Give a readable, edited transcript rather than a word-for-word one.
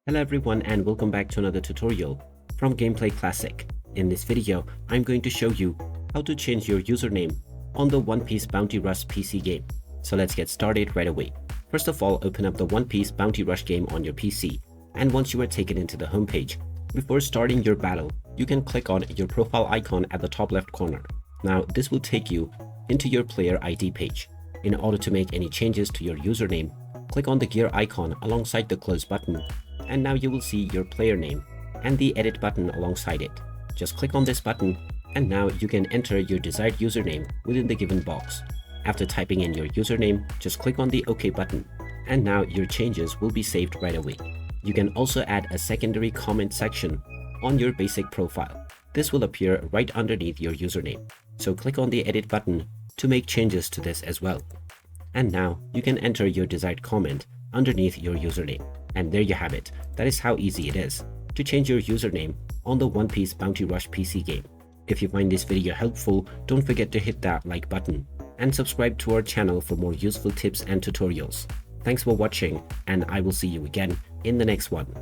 Hello everyone and welcome back to another tutorial from Gameplay Classic. In this video, I'm going to show you how to change your username on the One Piece Bounty Rush PC game. So let's get started right away. First of all, open up the One Piece Bounty Rush game on your PC, and once you are taken into the homepage, before starting your battle, you can click on your profile icon at the top left corner. Now this will take you into your player ID page. In order to make any changes to your username, click on the gear icon alongside the close button, and now you will see your player name and the edit button alongside it. Just click on this button and now you can enter your desired username within the given box. After typing in your username, just click on the OK button and now your changes will be saved right away. You can also add a secondary comment section on your basic profile. This will appear right underneath your username. So click on the edit button to make changes to this as well. And now you can enter your desired comment underneath your username. And there you have it. That is how easy it is to change your username on the One Piece Bounty Rush PC game. If you find this video helpful, don't forget to hit that like button and subscribe to our channel for more useful tips and tutorials. Thanks for watching, and I will see you again in the next one.